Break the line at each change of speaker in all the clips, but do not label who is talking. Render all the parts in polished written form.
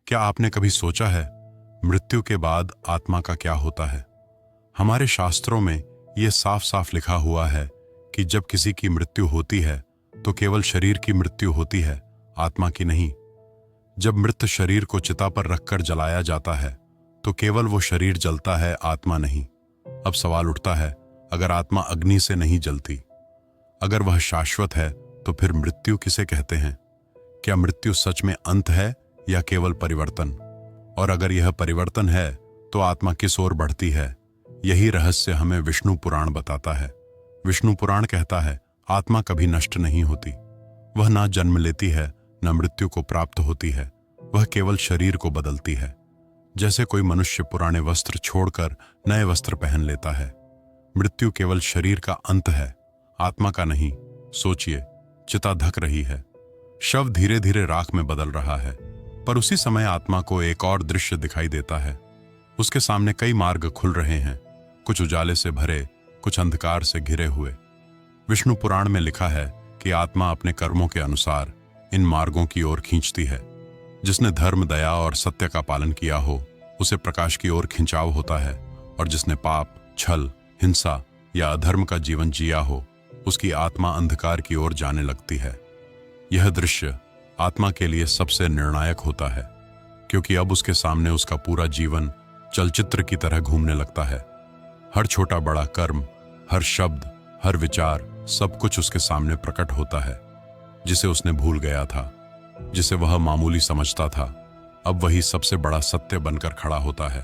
क्या आपने कभी सोचा है मृत्यु के बाद आत्मा का क्या होता है? हमारे शास्त्रों में यह साफ साफ लिखा हुआ है कि जब किसी की मृत्यु होती है तो केवल शरीर की मृत्यु होती है, आत्मा की नहीं। जब मृत शरीर को चिता पर रखकर जलाया जाता है तो केवल वो शरीर जलता है, आत्मा नहीं। अब सवाल उठता है, अगर आत्मा अग्नि से नहीं जलती, अगर वह शाश्वत है, तो फिर मृत्यु किसे कहते हैं? क्या मृत्यु सच में अंत है या केवल परिवर्तन? और अगर यह परिवर्तन है तो आत्मा किस ओर बढ़ती है? यही रहस्य हमें विष्णु पुराण बताता है। विष्णु पुराण कहता है, आत्मा कभी नष्ट नहीं होती। वह ना जन्म लेती है, न मृत्यु को प्राप्त होती है। वह केवल शरीर को बदलती है। जैसे कोई मनुष्य पुराने वस्त्र छोड़कर नए वस्त्र पहन लेता है। मृत्यु केवल शरीर का अंत है, आत्मा का नहीं। सोचिए, चिता धक रही है, शव धीरे धीरे राख में बदल रहा है, पर उसी समय आत्मा को एक और दृश्य दिखाई देता है। उसके सामने कई मार्ग खुल रहे हैं, कुछ उजाले से भरे, कुछ अंधकार से घिरे हुए। विष्णु पुराण में लिखा है कि आत्मा अपने कर्मों के अनुसार इन मार्गों की ओर खींचती है। जिसने धर्म, दया और सत्य का पालन किया हो, उसे प्रकाश की ओर खिंचाव होता है, और जिसने पाप, छल, हिंसा या अधर्म का जीवन जिया हो, उसकी आत्मा अंधकार की ओर जाने लगती है। यह दृश्य आत्मा के लिए सबसे निर्णायक होता है, क्योंकि अब उसके सामने उसका पूरा जीवन चलचित्र की तरह घूमने लगता है। हर छोटा बड़ा कर्म, हर शब्द, हर विचार, सब कुछ उसके सामने प्रकट होता है। जिसे उसने भूल गया था, जिसे वह मामूली समझता था, अब वही सबसे बड़ा सत्य बनकर खड़ा होता है।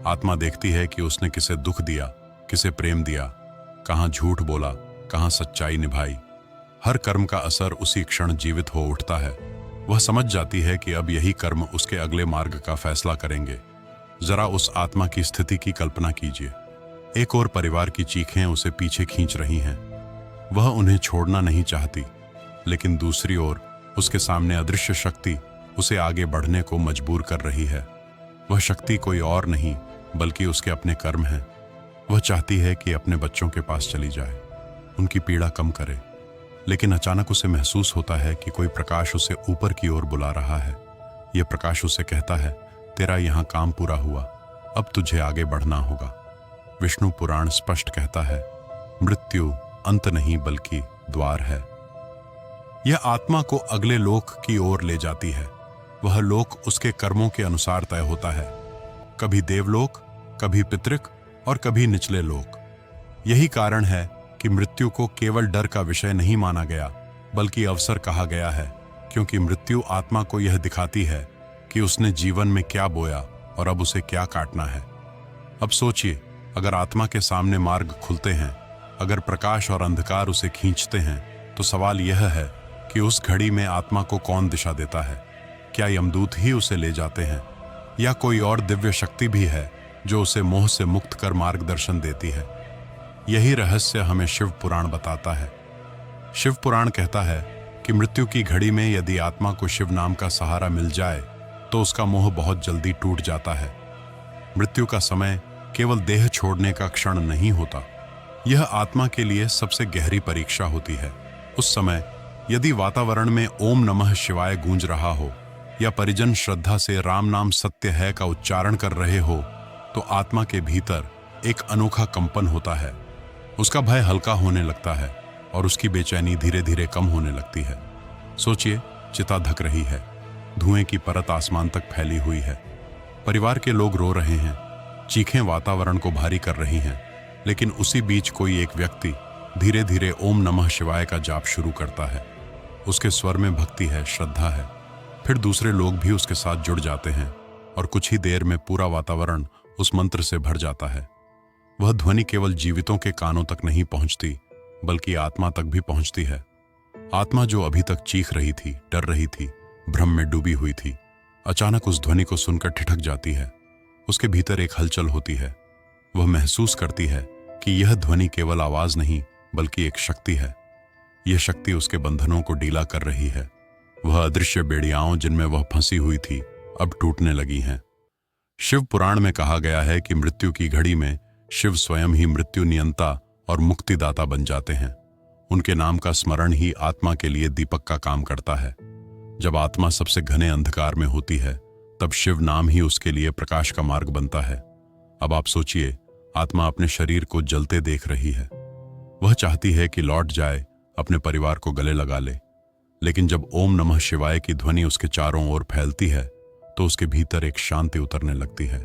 आत्मा देखती है कि उसने किसे दुख दिया, किसे प्रेम दिया, कहाँ झूठ बोला, कहाँ सच्चाई निभाई। हर कर्म का असर उसी क्षण जीवित हो उठता है। वह समझ जाती है कि अब यही कर्म उसके अगले मार्ग का फैसला करेंगे। जरा उस आत्मा की स्थिति की कल्पना कीजिए। एक और परिवार की चीखें उसे पीछे खींच रही हैं। वह उन्हें छोड़ना नहीं चाहती, लेकिन दूसरी ओर उसके सामने अदृश्य शक्ति उसे आगे बढ़ने को मजबूर कर रही है। वह शक्ति कोई और नहीं बल्कि उसके अपने कर्म हैं। वह चाहती है कि अपने बच्चों के पास चली जाए, उनकी पीड़ा कम करे, लेकिन अचानक उसे महसूस होता है कि कोई प्रकाश उसे ऊपर की ओर बुला रहा है। यह प्रकाश उसे कहता है, तेरा यहाँ काम पूरा हुआ, अब तुझे आगे बढ़ना होगा। विष्णु पुराण स्पष्ट कहता है, मृत्यु अंत नहीं बल्कि द्वार है। यह आत्मा को अगले लोक की ओर ले जाती है। वह लोक उसके कर्मों के अनुसार तय होता है, कभी देवलोक, कभी पितृक और कभी निचले लोक। यही कारण है कि मृत्यु को केवल डर का विषय नहीं माना गया, बल्कि अवसर कहा गया है, क्योंकि मृत्यु आत्मा को यह दिखाती है कि उसने जीवन में क्या बोया और अब उसे क्या काटना है। अब सोचिए, अगर आत्मा के सामने मार्ग खुलते हैं, अगर प्रकाश और अंधकार उसे खींचते हैं, तो सवाल यह है कि उस घड़ी में आत्मा को कौन दिशा देता है? क्या यमदूत ही उसे ले जाते हैं, या कोई और दिव्य शक्ति भी है जो उसे मोह से मुक्त कर मार्गदर्शन देती है? यही रहस्य हमें शिव पुराण बताता है। शिव पुराण कहता है कि मृत्यु की घड़ी में यदि आत्मा को शिव नाम का सहारा मिल जाए तो उसका मोह बहुत जल्दी टूट जाता है। मृत्यु का समय केवल देह छोड़ने का क्षण नहीं होता, यह आत्मा के लिए सबसे गहरी परीक्षा होती है। उस समय यदि वातावरण में ओम नमः शिवाय गूंज रहा हो, या परिजन श्रद्धा से राम नाम सत्य है का उच्चारण कर रहे हो, तो आत्मा के भीतर एक अनोखा कंपन होता है। उसका भय हल्का होने लगता है और उसकी बेचैनी धीरे धीरे कम होने लगती है। सोचिए, चिता धक रही है, धुएं की परत आसमान तक फैली हुई है, परिवार के लोग रो रहे हैं, चीखें वातावरण को भारी कर रही हैं, लेकिन उसी बीच कोई एक व्यक्ति धीरे धीरे ओम नमः शिवाय का जाप शुरू करता है। उसके स्वर में भक्ति है, श्रद्धा है। फिर दूसरे लोग भी उसके साथ जुड़ जाते हैं और कुछ ही देर में पूरा वातावरण उस मंत्र से भर जाता है। वह ध्वनि केवल जीवितों के कानों तक नहीं पहुंचती, बल्कि आत्मा तक भी पहुंचती है। आत्मा जो अभी तक चीख रही थी, डर रही थी, भ्रम में डूबी हुई थी, अचानक उस ध्वनि को सुनकर ठिठक जाती है। उसके भीतर एक हलचल होती है। वह महसूस करती है कि यह ध्वनि केवल आवाज नहीं बल्कि एक शक्ति है। यह शक्ति उसके बंधनों को ढीला कर रही है। वह अदृश्य बेड़ियाओं जिनमें वह फंसी हुई थी अब टूटने लगी हैं। शिव पुराण में कहा गया है कि मृत्यु की घड़ी में शिव स्वयं ही मृत्यु नियंता और मुक्तिदाता बन जाते हैं। उनके नाम का स्मरण ही आत्मा के लिए दीपक का काम करता है। जब आत्मा सबसे घने अंधकार में होती है तब शिव नाम ही उसके लिए प्रकाश का मार्ग बनता है। अब आप सोचिए, आत्मा अपने शरीर को जलते देख रही है। वह चाहती है कि लौट जाए, अपने परिवार को गले लगा ले। लेकिन जब ओम नमः शिवाय की ध्वनि उसके चारों ओर फैलती है तो उसके भीतर एक शांति उतरने लगती है।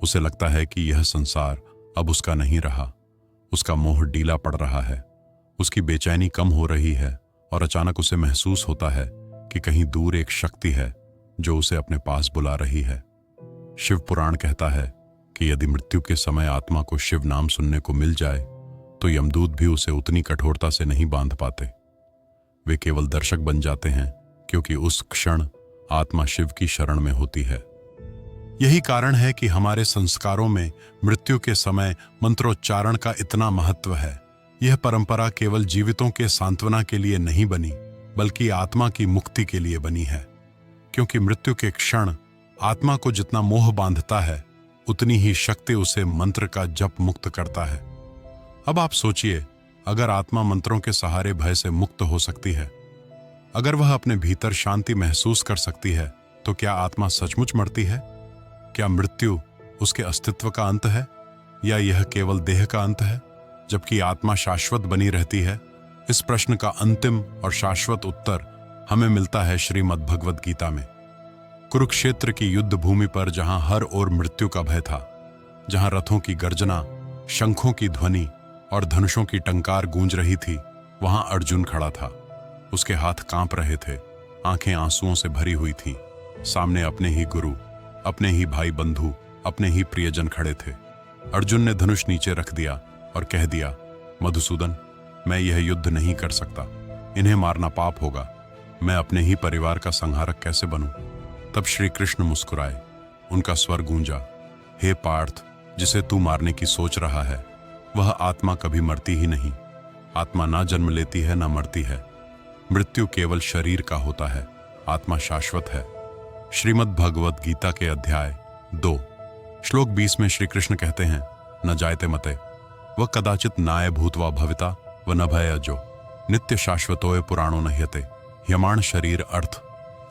उसे लगता है कि यह संसार अब उसका नहीं रहा। उसका मोह ढीला पड़ रहा है, उसकी बेचैनी कम हो रही है और अचानक उसे महसूस होता है कि कहीं दूर एक शक्ति है जो उसे अपने पास बुला रही है। शिव पुराण कहता है कि यदि मृत्यु के समय आत्मा को शिव नाम सुनने को मिल जाए तो यमदूत भी उसे उतनी कठोरता से नहीं बांध पाते। वे केवल दर्शक बन जाते हैं, क्योंकि उस क्षण आत्मा शिव की शरण में होती है। यही कारण है कि हमारे संस्कारों में मृत्यु के समय मंत्रोच्चारण का इतना महत्व है। यह परंपरा केवल जीवितों के सांत्वना के लिए नहीं बनी, बल्कि आत्मा की मुक्ति के लिए बनी है। क्योंकि मृत्यु के क्षण आत्मा को जितना मोह बांधता है, उतनी ही शक्ति उसे मंत्र का जप मुक्त करता है। अब आप सोचिए, अगर आत्मा मंत्रों के सहारे भय से मुक्त हो सकती है, अगर वह अपने भीतर शांति महसूस कर सकती है, तो क्या आत्मा सचमुच मरती है? क्या मृत्यु उसके अस्तित्व का अंत है, या यह केवल देह का अंत है, जबकि आत्मा शाश्वत बनी रहती है? इस प्रश्न का अंतिम और शाश्वत उत्तर हमें मिलता है श्रीमद् भगवद गीता में। कुरुक्षेत्र की युद्ध भूमि पर जहां हर ओर मृत्यु का भय था, जहां रथों की गर्जना, शंखों की ध्वनि और धनुषों की टंकार गूंज रही थी, वहां अर्जुन खड़ा था। उसके हाथ कांप रहे थे, आंखें आंसुओं से भरी हुई थीं। सामने अपने ही गुरु, अपने ही भाई बंधु, अपने ही प्रियजन खड़े थे। अर्जुन ने धनुष नीचे रख दिया और कह दिया, मधुसूदन, मैं यह युद्ध नहीं कर सकता। इन्हें मारना पाप होगा। मैं अपने ही परिवार का संहारक कैसे बनूं? तब श्री कृष्ण मुस्कुराए। उनका स्वर गूंजा, हे पार्थ, जिसे तू मारने की सोच रहा है, वह आत्मा कभी मरती ही नहीं। आत्मा ना जन्म लेती है, ना मरती है। मृत्यु केवल शरीर का होता है, आत्मा शाश्वत है। श्रीमद् भगवद गीता के अध्याय 2 श्लोक 20 में श्री कृष्ण कहते हैं, न जायते मते वह कदाचित नाय भूतवा भविता व न भयजो नित्य शाश्वतोय पुराणो नह्यते। ह्यमाण शरीर अर्थ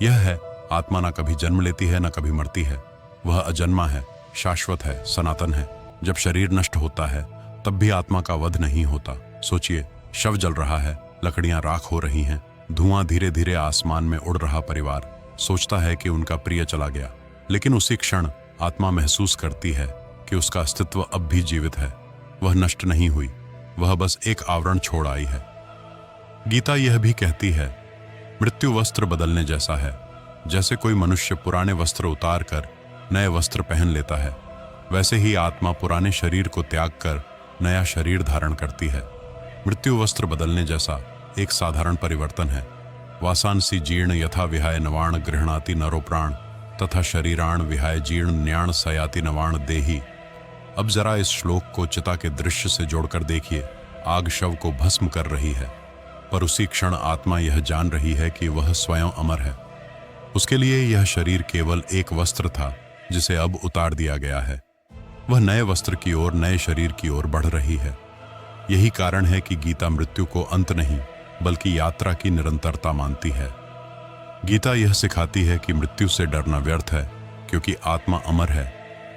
यह है, आत्मा ना कभी जन्म लेती है, ना कभी मरती है। वह अजन्मा है, शाश्वत है, सनातन है। जब शरीर नष्ट होता है तब भी आत्मा का वध नहीं होता। सोचिए, शव जल रहा है, लकड़ियां राख हो रही हैं, धुआं धीरे धीरे आसमान में उड़ रहा। परिवार सोचता है कि उनका प्रिय चला गया, लेकिन उसी क्षण आत्मा महसूस करती है कि उसका अस्तित्व अब भी जीवित है। वह नष्ट नहीं हुई, वह बस एक आवरण छोड़ आई है। गीता यह भी कहती है, मृत्यु वस्त्र बदलने जैसा है। जैसे कोई मनुष्य पुराने वस्त्र उतार कर नए वस्त्र पहन लेता है, वैसे ही आत्मा पुराने शरीर को त्याग कर नया शरीर धारण करती है। मृत्यु वस्त्र बदलने जैसा एक साधारण परिवर्तन है। वासांसी जीर्ण यथा विहाय नवाण गृहणाति नरो प्राण तथा शरीराण विहाय जीर्ण न्याण सयाति नवाण देही। अब जरा इस श्लोक को चिता के दृश्य से जोड़कर देखिए। आग शव को भस्म कर रही है, पर उसी क्षण आत्मा यह जान रही है कि वह स्वयं अमर है। उसके लिए यह शरीर केवल एक वस्त्र था जिसे अब उतार दिया गया है। वह नए वस्त्र की ओर, नए शरीर की ओर बढ़ रही है। यही कारण है कि गीता मृत्यु को अंत नहीं, बल्कि यात्रा की निरंतरता मानती है। गीता यह सिखाती है कि मृत्यु से डरना व्यर्थ है, क्योंकि आत्मा अमर है।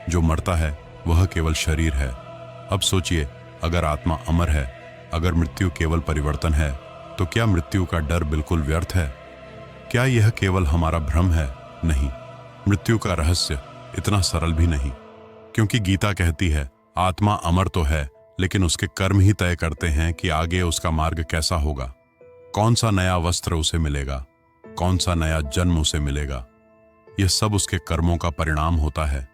जो मरता है वह केवल शरीर है। अब सोचिए, अगर आत्मा अमर है, अगर मृत्यु केवल परिवर्तन है, तो क्या मृत्यु का डर बिल्कुल व्यर्थ है? क्या यह केवल हमारा भ्रम है? नहीं, मृत्यु का रहस्य इतना सरल भी नहीं। क्योंकि गीता कहती है, आत्मा अमर तो है, लेकिन उसके कर्म ही तय करते हैं कि आगे उसका मार्ग कैसा होगा। कौन सा नया वस्त्र उसे मिलेगा, कौन सा नया जन्म उसे मिलेगा, यह सब उसके कर्मों का परिणाम होता है।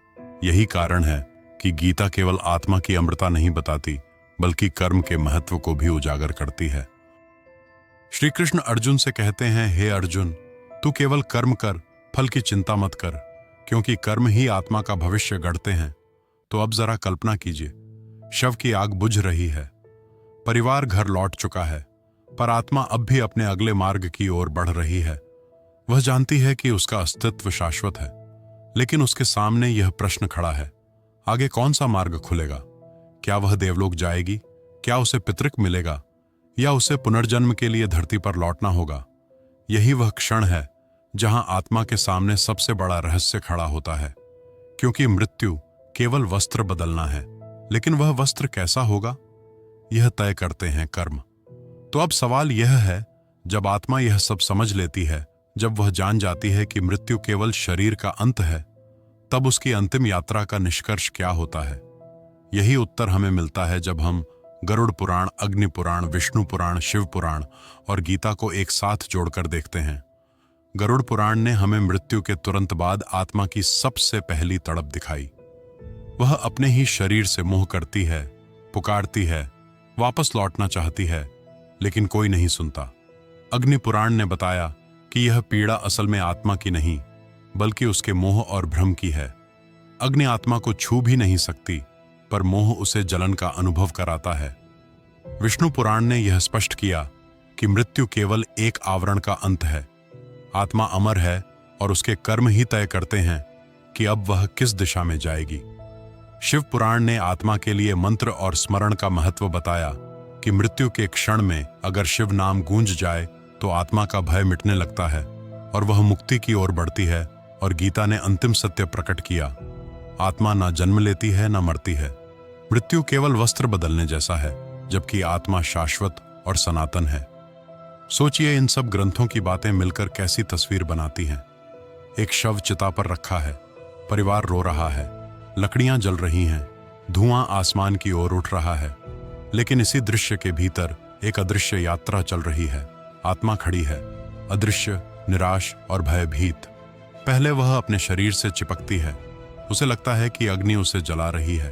यही कारण है कि गीता केवल आत्मा की अमरता नहीं बताती, बल्कि कर्म के महत्व को भी उजागर करती है। श्री कृष्ण अर्जुन से कहते हैं, हे अर्जुन, तू केवल कर्म कर, फल की चिंता मत कर, क्योंकि कर्म ही आत्मा का भविष्य गढ़ते हैं। तो अब जरा कल्पना कीजिए, शव की आग बुझ रही है, परिवार घर लौट चुका है, पर आत्मा अब भी अपने अगले मार्ग की ओर बढ़ रही है। वह जानती है कि उसका अस्तित्व शाश्वत है, लेकिन उसके सामने यह प्रश्न खड़ा है, आगे कौन सा मार्ग खुलेगा? क्या वह देवलोक जाएगी? क्या उसे पितृक मिलेगा, या उसे पुनर्जन्म के लिए धरती पर लौटना होगा? यही वह क्षण है जहां आत्मा के सामने सबसे बड़ा रहस्य खड़ा होता है, क्योंकि मृत्यु केवल वस्त्र बदलना है, लेकिन वह वस्त्र कैसा होगा, यह तय करते हैं कर्म। तो अब सवाल यह है, जब आत्मा यह सब समझ लेती है, जब वह जान जाती है कि मृत्यु केवल शरीर का अंत है, तब उसकी अंतिम यात्रा का निष्कर्ष क्या होता है? यही उत्तर हमें मिलता है जब हम गरुड़ पुराण, अग्नि पुराण, विष्णु पुराण, शिव पुराण और गीता को एक साथ जोड़कर देखते हैं। गरुड़ पुराण ने हमें मृत्यु के तुरंत बाद आत्मा की सबसे पहली तड़प दिखाई। वह अपने ही शरीर से मोह करती है, पुकारती है, वापस लौटना चाहती है, लेकिन कोई नहीं सुनता। अग्नि पुराण ने बताया कि यह पीड़ा असल में आत्मा की नहीं, बल्कि उसके मोह और भ्रम की है। अग्नि आत्मा को छू भी नहीं सकती, पर मोह उसे जलन का अनुभव कराता है। विष्णु पुराण ने यह स्पष्ट किया कि मृत्यु केवल एक आवरण का अंत है। आत्मा अमर है और उसके कर्म ही तय करते हैं कि अब वह किस दिशा में जाएगी। शिव पुराण ने आत्मा के लिए मंत्र और स्मरण का महत्व बताया कि मृत्यु के क्षण में अगर शिव नाम गूंज जाए तो आत्मा का भय मिटने लगता है और वह मुक्ति की ओर बढ़ती है। और गीता ने अंतिम सत्य प्रकट किया, आत्मा ना जन्म लेती है ना मरती है। मृत्यु केवल वस्त्र बदलने जैसा है, जबकि आत्मा शाश्वत और सनातन है। सोचिए, इन सब ग्रंथों की बातें मिलकर कैसी तस्वीर बनाती हैं। एक शव चिता पर रखा है, परिवार रो रहा है, लकड़ियां जल रही हैं, धुआं आसमान की ओर उठ रहा है, लेकिन इसी दृश्य के भीतर एक अदृश्य यात्रा चल रही है। आत्मा खड़ी है, अदृश्य, निराश और भयभीत। पहले वह अपने शरीर से चिपकती है, उसे लगता है कि अग्नि उसे जला रही है।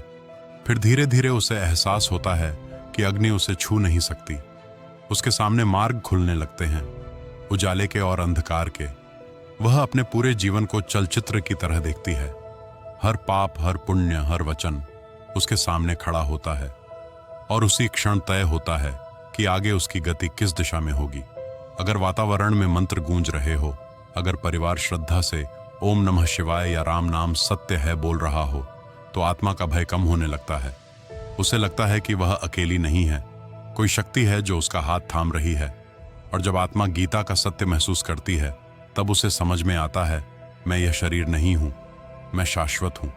फिर धीरे धीरे उसे एहसास होता है कि अग्नि उसे छू नहीं सकती। उसके सामने मार्ग खुलने लगते हैं, उजाले के और अंधकार के। वह अपने पूरे जीवन को चलचित्र की तरह देखती है। हर पाप, हर पुण्य, हर वचन उसके सामने खड़ा होता है और उसी क्षण तय होता है कि आगे उसकी गति किस दिशा में होगी। अगर वातावरण में मंत्र गूंज रहे हो, अगर परिवार श्रद्धा से ओम नमः शिवाय या राम नाम सत्य है बोल रहा हो, तो आत्मा का भय कम होने लगता है। उसे लगता है कि वह अकेली नहीं है, कोई शक्ति है जो उसका हाथ थाम रही है। और जब आत्मा गीता का सत्य महसूस करती है, तब उसे समझ में आता है, मैं यह शरीर नहीं हूं, मैं शाश्वत हूं।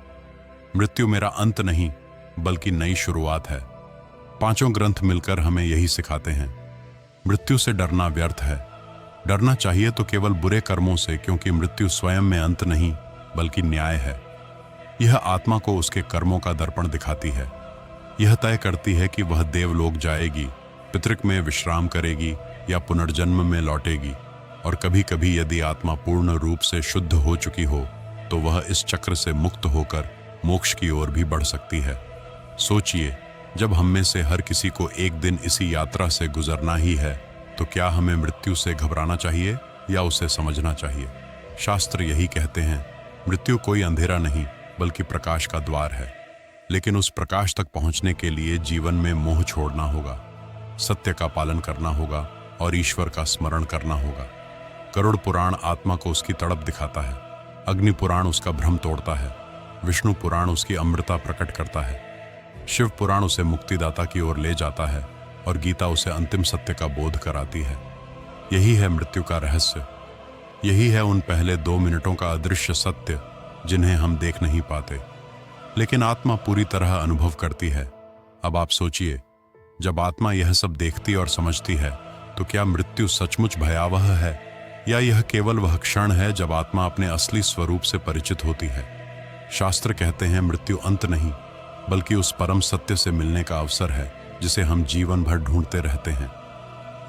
मृत्यु मेरा अंत नहीं, बल्कि नई शुरुआत है। पांचों ग्रंथ मिलकर हमें यही सिखाते हैं, मृत्यु से डरना व्यर्थ है। डरना चाहिए तो केवल बुरे कर्मों से, क्योंकि मृत्यु स्वयं में अंत नहीं, बल्कि न्याय है। यह आत्मा को उसके कर्मों का दर्पण दिखाती है। यह तय करती है कि वह देवलोक जाएगी, पितृक में विश्राम करेगी या पुनर्जन्म में लौटेगी। और कभी कभी यदि आत्मा पूर्ण रूप से शुद्ध हो चुकी हो, तो वह इस चक्र से मुक्त होकर मोक्ष की ओर भी बढ़ सकती है। सोचिए, जब हम में से हर किसी को एक दिन इसी यात्रा से गुजरना ही है, तो क्या हमें मृत्यु से घबराना चाहिए या उसे समझना चाहिए? शास्त्र यही कहते हैं, मृत्यु कोई अंधेरा नहीं, बल्कि प्रकाश का द्वार है। लेकिन उस प्रकाश तक पहुंचने के लिए जीवन में मोह छोड़ना होगा, सत्य का पालन करना होगा और ईश्वर का स्मरण करना होगा। गरुड़ पुराण आत्मा को उसकी तड़प दिखाता है, अग्नि पुराण उसका भ्रम तोड़ता है, विष्णु पुराण उसकी अमृता प्रकट करता है, शिव पुराण उसे मुक्तिदाता की ओर ले जाता है और गीता उसे अंतिम सत्य का बोध कराती है। यही है मृत्यु का रहस्य, यही है उन पहले 2 मिनटों का अदृश्य सत्य जिन्हें हम देख नहीं पाते, लेकिन आत्मा पूरी तरह अनुभव करती है। अब आप सोचिए, जब आत्मा यह सब देखती और समझती है, तो क्या मृत्यु सचमुच भयावह है या यह केवल वह क्षण है जब आत्मा अपने असली स्वरूप से परिचित होती है? शास्त्र कहते हैं, मृत्यु अंत नहीं, बल्कि उस परम सत्य से मिलने का अवसर है जिसे हम जीवन भर ढूंढते रहते हैं।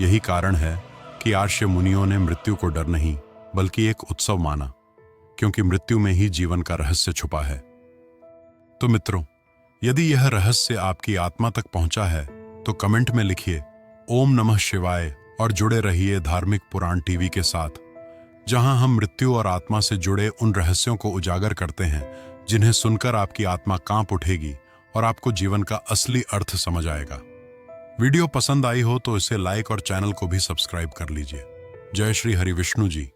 यही कारण है कि आर्ष्य मुनियों ने मृत्यु को डर नहीं, बल्कि एक उत्सव माना, क्योंकि मृत्यु में ही जीवन का रहस्य छुपा है। तो मित्रों, यदि यह रहस्य आपकी आत्मा तक पहुंचा है, तो कमेंट में लिखिए ओम नमः शिवाय और जुड़े रहिए धार्मिक पुराण टीवी के साथ, जहां हम मृत्यु और आत्मा से जुड़े उन रहस्यों को उजागर करते हैं जिन्हें सुनकर आपकी आत्मा कांप उठेगी और आपको जीवन का असली अर्थ समझ आएगा। वीडियो पसंद आई हो तो इसे लाइक और चैनल को भी सब्सक्राइब कर लीजिए। जय श्री हरि विष्णु जी।